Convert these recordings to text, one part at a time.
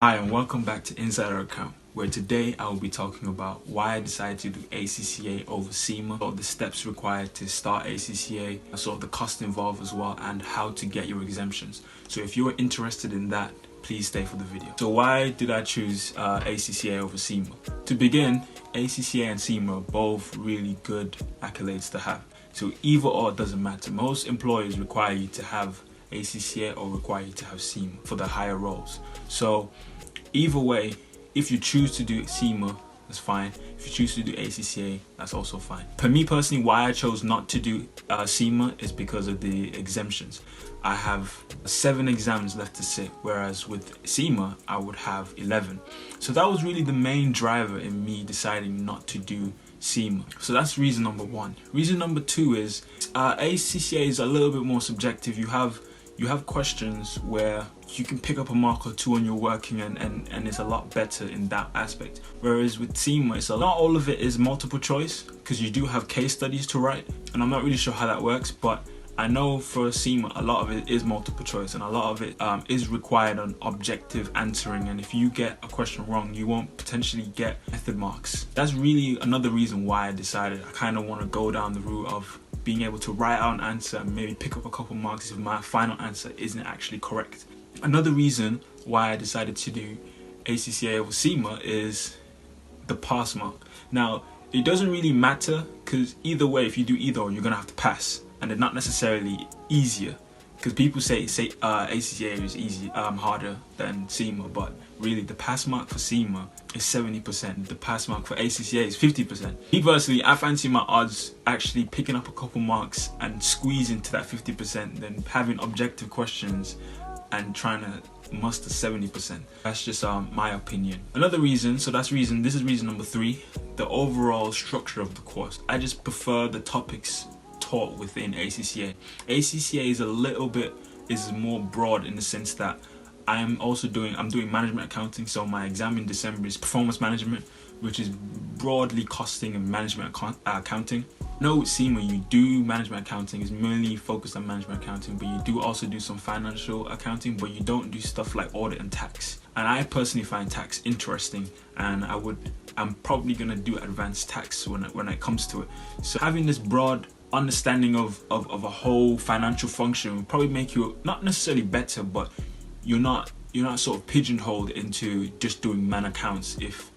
Hi and welcome back to Insider Account, where today I will be talking about why I decided to do ACCA over Cima, or the steps required to start ACCA, sort of the cost involved as well, and how to get your exemptions. So if you're interested in that, please stay for the video. So why did I choose ACCA over Cima? To begin, ACCA and Cima are both really good accolades to have. So either or doesn't matter. Most employers require you to have ACCA or require you to have Cima for the higher roles. So either way, if you choose to do Cima, that's fine. If you choose to do ACCA, that's also fine. For me personally, why I chose not to do Cima is because of the exemptions. I have 7 exams left to sit, whereas with Cima, I would have 11. So that was really the main driver in me deciding not to do Cima. So that's reason number 1. Reason number 2 is ACCA is a little bit more subjective. You have questions where you can pick up a mark or 2 on your working and it's a lot better in that aspect. Whereas with Cima, not all of it is multiple choice, because you do have case studies to write, and I'm not really sure how that works, but I know for Cima a lot of it is multiple choice and a lot of it is required on objective answering, and if you get a question wrong, you won't potentially get method marks. That's really another reason why I decided I kind of want to go down the route of being able to write out an answer and maybe pick up a couple marks if my final answer isn't actually correct. Another reason why I decided to do ACCA over Cima is the pass mark. Now, it doesn't really matter, because either way, if you do either or, you're gonna have to pass, and they're not necessarily easier. Because people say ACCA is harder than Cima, but really the pass mark for Cima is 70%. The pass mark for ACCA is 50%. Me personally, I fancy my odds actually picking up a couple marks and squeezing to that 50% than having objective questions and trying to muster 70%. That's just my opinion. Another reason, this is reason number 3, the overall structure of the course. I just prefer the topics taught within ACCA. ACCA is more broad in the sense that I'm doing management accounting, so my exam in December is performance management, which is broadly costing and management accounting. No, with Cima, you do management accounting, is mainly focused on management accounting, but you do also do some financial accounting, but you don't do stuff like audit and tax. And I personally find tax interesting, and I'm probably gonna do advanced tax when it comes to it. So having this broad understanding of a whole financial function will probably make you not necessarily better, but you're not sort of pigeonholed into just doing man accounts if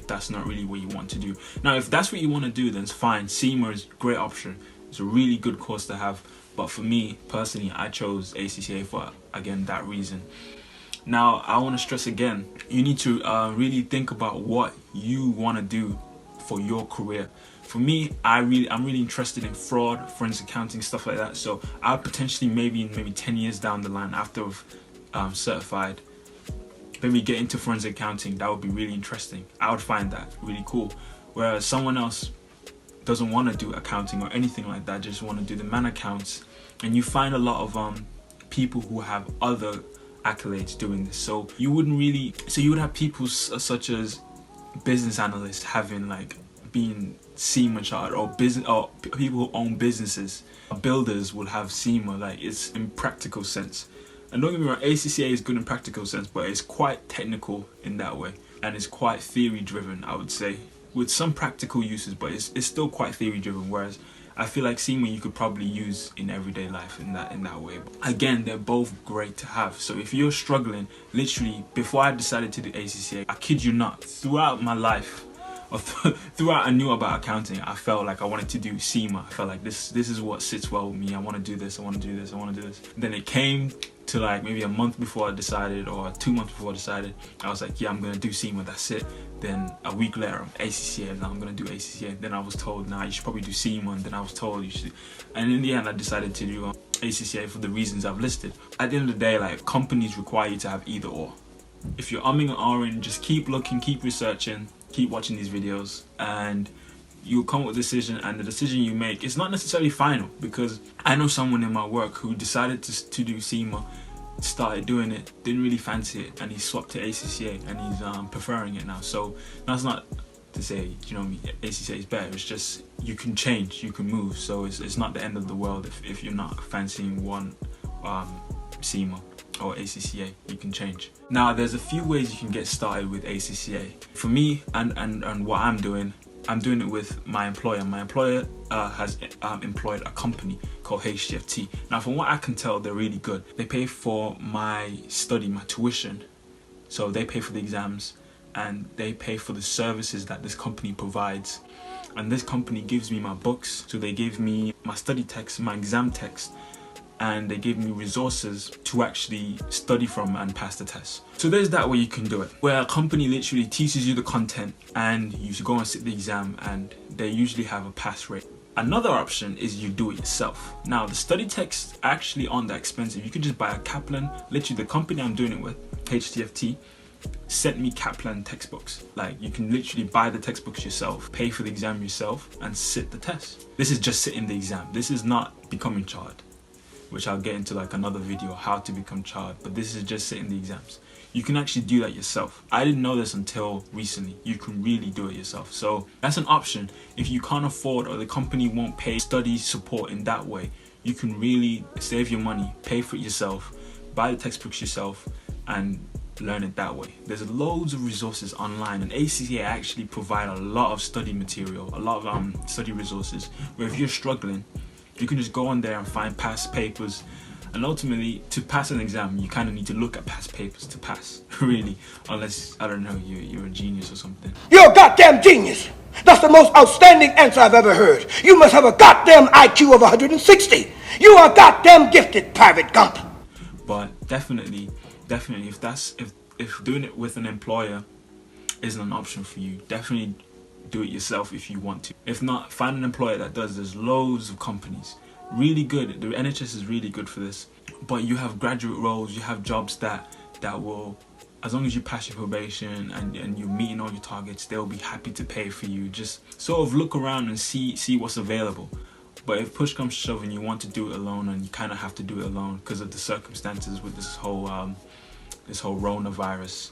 that's not really what you want to do. Now, if that's what you want to do, then it's fine. Cima is a great option. It's a really good course to have. But for me personally, I chose ACCA for, again, that reason. Now, I want to stress again, you need to really think about what you want to do for your career. For me, I'm really interested in fraud, forensic accounting, stuff like that. So I'll potentially maybe 10 years down the line, after I've certified, maybe get into forensic accounting. That would be really interesting. I would find that really cool. Whereas someone else doesn't want to do accounting or anything like that, just want to do the man accounts. And you find a lot of people who have other accolades doing this. So you would have people such as business analysts being Cima chartered, or people who own businesses. Builders would have Cima, it's in practical sense. And don't get me wrong, ACCA is good in practical sense, but it's quite technical in that way, and it's quite theory driven, I would say, with some practical uses, but it's still quite theory driven. Whereas I feel like Cima you could probably use in everyday life in that way. But again, they're both great to have. So if you're struggling, literally before I decided to do ACCA, I kid you not, throughout my life, throughout I knew about accounting, I felt like I wanted to do Cima. I felt like this is what sits well with me. I want to do this, I want to do this, I want to do this. Then it came to maybe a month before I decided, or 2 months before I decided, I was like, yeah, I'm going to do Cima, that's it. Then a week later, ACCA, now I'm going to do ACCA. Then I was told, nah, you should probably do Cima, and then I was told you should. And in the end, I decided to do ACCA for the reasons I've listed. At the end of the day, companies require you to have either or. If you're umming and ahhing, just keep looking, keep researching, keep watching these videos, and you'll come with a decision, and the decision you make is not necessarily final, because I know someone in my work who decided to do Cima, started doing it, didn't really fancy it, and he swapped to ACCA, and he's preferring it now. So that's not to say, ACCA is better. It's just you can change, you can move. So it's not the end of the world if you're not fancying one Cima. or ACCA, you can change. Now there's a few ways you can get started with ACCA. For me and what I'm doing it with my employer. My employer has employed a company called HTFT. Now from what I can tell, they're really good. They pay for my study, my tuition, so they pay for the exams and they pay for the services that this company provides. And this company gives me my books, so they give me my study text, my exam text, and they give me resources to actually study from and pass the test. So there's that way you can do it, where a company literally teaches you the content and you should go and sit the exam, and they usually have a pass rate. Another option is you do it yourself. Now the study texts actually aren't that expensive. You can just buy a Kaplan. Literally the company I'm doing it with, HTFT, sent me Kaplan textbooks. Like, you can literally buy the textbooks yourself, pay for the exam yourself, and sit the test. This is just sitting the exam. This is not becoming chartered, which I'll get into like another video, how to become chartered, but this is just sitting the exams. You can actually do that yourself. I didn't know this until recently. You can really do it yourself. So that's an option. If you can't afford, or the company won't pay study support in that way, you can really save your money, pay for it yourself, buy the textbooks yourself, and learn it that way. There's loads of resources online, and ACCA actually provide a lot of study material, a lot of study resources, where if you're struggling, you can just go on there and find past papers. And ultimately, to pass an exam, you kind of need to look at past papers to pass, really, unless, I don't know, you're a genius or something. You're a goddamn genius. That's the most outstanding answer I've ever heard. You must have a goddamn IQ of 160. You are goddamn gifted, Private Gump. But definitely, if doing it with an employer isn't an option for you, definitely do it yourself if you want to. If not, find an employer that does. There's loads of companies, really good. The NHS is really good for this. But you have graduate roles, you have jobs that will, as long as you pass your probation and you're meeting all your targets, they'll be happy to pay for you. Just sort of look around and see what's available. But if push comes to shove and you want to do it alone, and you kind of have to do it alone because of the circumstances with this whole coronavirus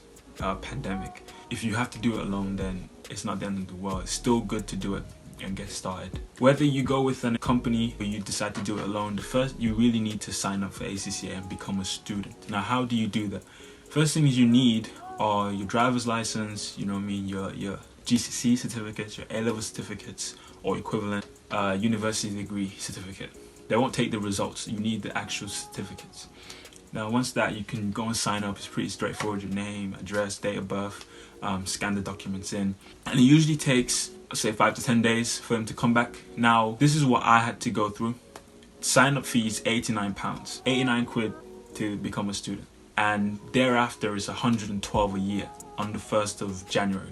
pandemic, if you have to do it alone, then it's not the end of the world. It's still good to do it and get started. Whether you go with a company or you decide to do it alone, you really need to sign up for ACCA and become a student. Now, how do you do that? First things you need are your driver's license, you know what I mean, your GCSE certificates, your A-level certificates or equivalent, university degree certificate. They won't take the results, you need the actual certificates. Now once that, you can go and sign up. It's pretty straightforward. Your name, address, date of birth, scan the documents in, and it usually takes, say, 5 to 10 days for them to come back. Now this is what I had to go through. Sign up fees, £89, 89 quid to become a student, and thereafter is 112 a year on the 1st of January.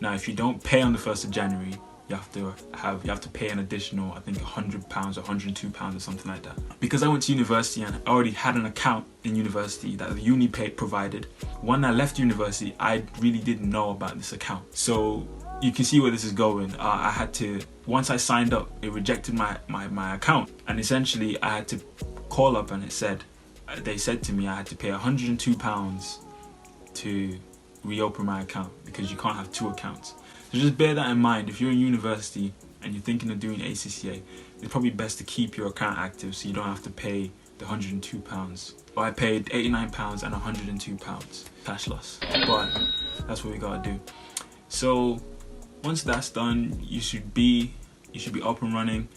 Now if you don't pay on the 1st of January, you have to pay an additional, I think, £100 or £102 or something like that. Because I went to university and I already had an account in university that the uni provided. When I left university, I really didn't know about this account. So you can see where this is going. I had to, once I signed up, it rejected my account, and essentially I had to call up, and they said to me I had to pay £102 to reopen my account because you can't have two accounts. So just bear that in mind. If you're in university and you're thinking of doing ACCA, it's probably best to keep your account active so you don't have to pay the £102. But I paid £89 and £102 cash loss. But that's what we gotta do. So once that's done, you should be up and running.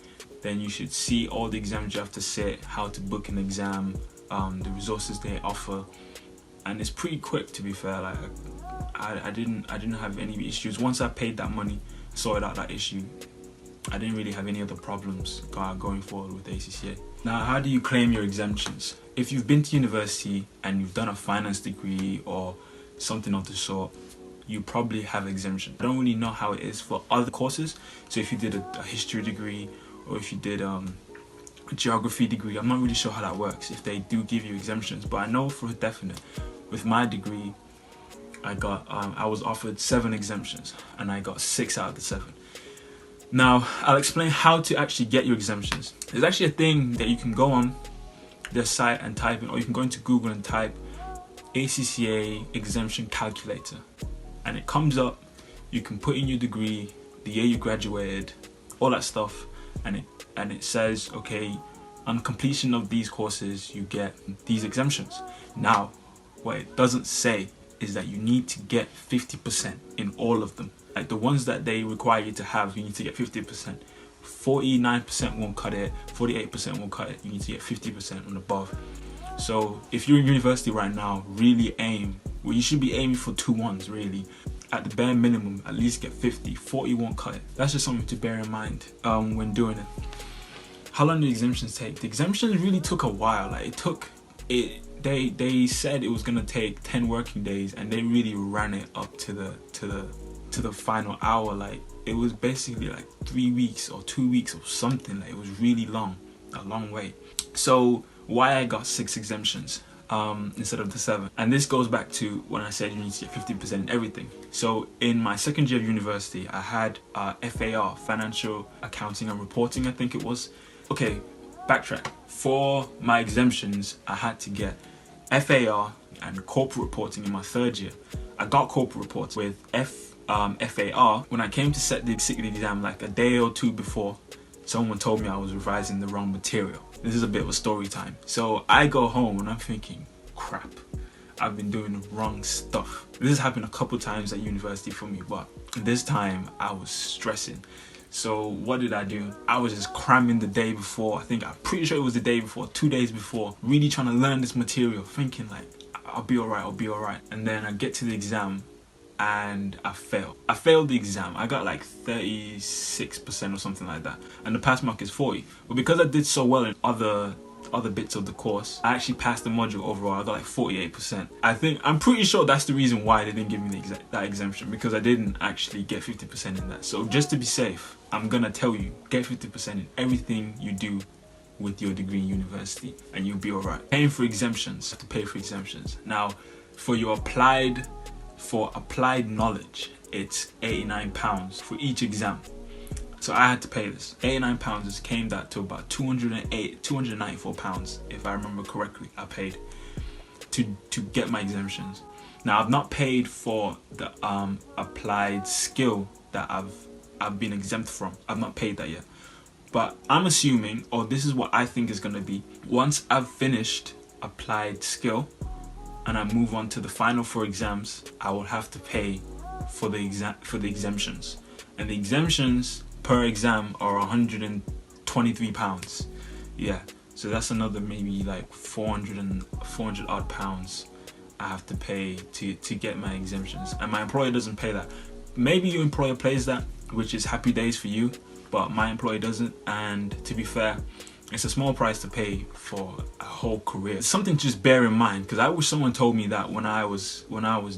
Then you should see all the exams you have to sit, how to book an exam, the resources they offer, and it's pretty quick, to be fair. Like I didn't have any issues. Once I paid that money, sorted out that issue, I didn't really have any other problems going forward with ACCA. Now, how do you claim your exemptions? If you've been to university and you've done a finance degree or something of the sort, you probably have exemption. I don't really know how it is for other courses. So if you did a history degree, or if you did a geography degree, I'm not really sure how that works, if they do give you exemptions. But I know for a definite, with my degree, I was offered 7 exemptions and I got 6 out of the 7. Now, I'll explain how to actually get your exemptions. There's actually a thing that you can go on their site and type in, or you can go into Google and type ACCA exemption calculator, and it comes up. You can put in your degree, the year you graduated, all that stuff, and it says, okay, On completion of these courses, you get these exemptions. Now, what it doesn't say is that you need to get 50% in all of them. Like the ones that they require you to have, you need to get 50%. 49% won't cut it, 48% won't cut it. You need to get 50% and above. So if you're in university right now, really aim, well, you should be aiming for 2-1s really. At the bare minimum, at least get 50. 40 won't cut it. That's just something to bear in mind when doing it. How long do exemptions take? The exemptions really took a while. Like they said it was gonna take 10 working days, and they really ran it up to the final hour. Like it was basically like 3 weeks or 2 weeks or something. Like it was really long, a long wait. So why I got 6 exemptions instead of the 7, and this goes back to when I said you need to get 50% in everything. So in my second year of university, I had FAR, Financial Accounting and Reporting, I think it was. Okay, backtrack. For my exemptions, I had to get FAR and corporate reporting in my third year. I got corporate reports with FAR. When I came to set the exam, like a day or 2 before, someone told me I was revising the wrong material. This is a bit of a story time. So I go home and I'm thinking, crap, I've been doing the wrong stuff. This has happened a couple times at university for me, but this time I was stressing. So what did I do? I was just cramming the day before. I'm pretty sure it was the day before, 2 days before, really trying to learn this material, thinking like, I'll be alright. And then I get to the exam and I failed. I failed the exam. I got like 36% or something like that. And the pass mark is 40. But because I did so well in other bits of the course, I actually passed the module overall. I got like 48%. I'm pretty sure that's the reason why they didn't give me that exemption, because I didn't actually get 50% in that. So just to be safe, I'm gonna tell you, get 50% in everything you do with your degree in university and you'll be alright. Paying for exemptions, you have to pay for exemptions. Now, for applied knowledge, it's £89 for each exam. So I had to pay this. £89, this came out to about £294, if I remember correctly, I paid to get my exemptions. Now I've not paid for the applied skill that I've been exempt from. I've not paid that yet. But I'm assuming, or this is what I think is gonna be, once I've finished applied skill and I move on to the final 4 exams, I will have to pay for the exemptions. And the exemptions per exam are £123. Yeah, so that's another maybe like 400 odd pounds I have to pay to get my exemptions, and my employer doesn't pay that. Maybe your employer pays that, which is happy days for you, but my employer doesn't. And to be fair, it's a small price to pay for a whole career. It's something to just bear in mind, because I wish someone told me that when I was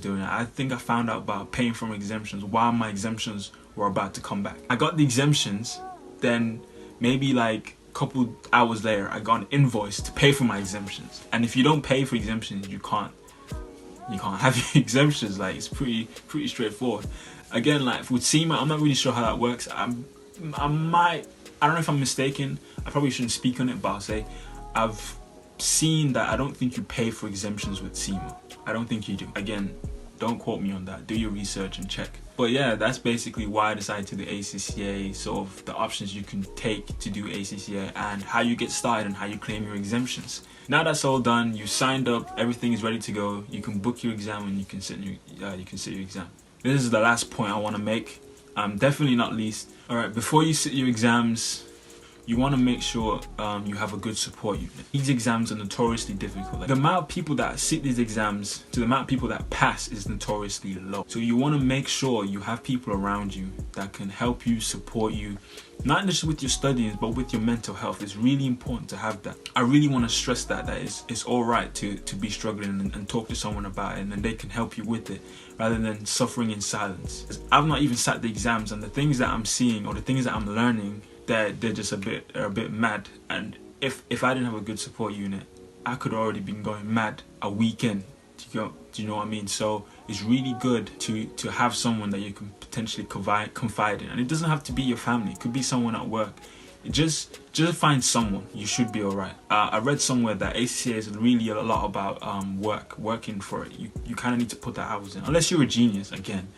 doing it. I think I found out about paying for my exemptions while my exemptions were about to come back. I got the exemptions, then maybe like a couple hours later I got an invoice to pay for my exemptions. And if you don't pay for exemptions, you can't have your exemptions. Like, it's pretty straightforward. Again, like with Cima, I'm not really sure how that works. I don't know if I'm mistaken. I probably shouldn't speak on it, but I'll say I've seen that I don't think you pay for exemptions with Cima. I don't think you do. Again, don't quote me on that. Do your research and check. But yeah, that's basically why I decided to do ACCA, sort of the options you can take to do ACCA and how you get started and how you claim your exemptions. Now that's all done, you signed up, everything is ready to go, you can book your exam and you can sit your exam. This is the last point I want to make, definitely not least. Alright, before you sit your exams, you want to make sure you have a good support unit. These exams are notoriously difficult. Like, the amount of people that sit these exams to the amount of people that pass is notoriously low. So you want to make sure you have people around you that can help you, support you, not just with your studies, but with your mental health. It's really important to have that. I really want to stress that it's all right to be struggling and talk to someone about it, and then they can help you with it, rather than suffering in silence. I've not even sat the exams, and the things that I'm seeing or the things that I'm learning, they're just a bit mad. And if I didn't have a good support unit, I could already been going mad a weekend. Do you know what I mean? So it's really good to have someone that you can potentially confide in, and it doesn't have to be your family. It could be someone at work. Just find someone. You should be alright. I read somewhere that ACCA is really a lot about working for it. You kind of need to put that hours in, unless you're a genius. Again,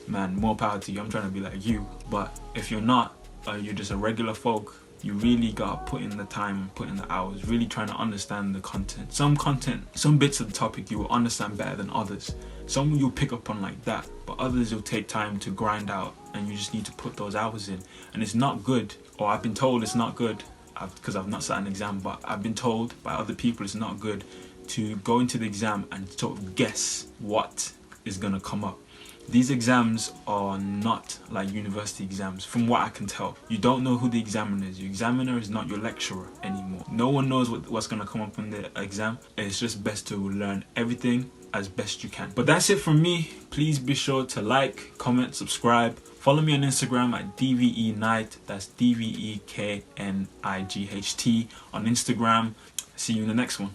man, more power to you. I'm trying to be like you. But if you're not, you're just a regular folk, You really gotta put in the time, put in the hours, really trying to understand the content. Some bits of the topic you will understand better than others. Some you'll pick up on like that, but others will take time to grind out, and you just need to put those hours in. And it's not good, or I've been told it's not good, because I've not sat an exam, but I've been told by other people it's not good to go into the exam and sort of guess what is gonna come up. These exams are not like university exams, from what I can tell. You don't know who the examiner is. Your examiner is not your lecturer anymore. No one knows what's going to come up on the exam. It's just best to learn everything as best you can. But that's it from me. Please be sure to like, comment, subscribe. Follow me on Instagram at DVEKnight. That's DVEKNIGHT on Instagram. See you in the next one.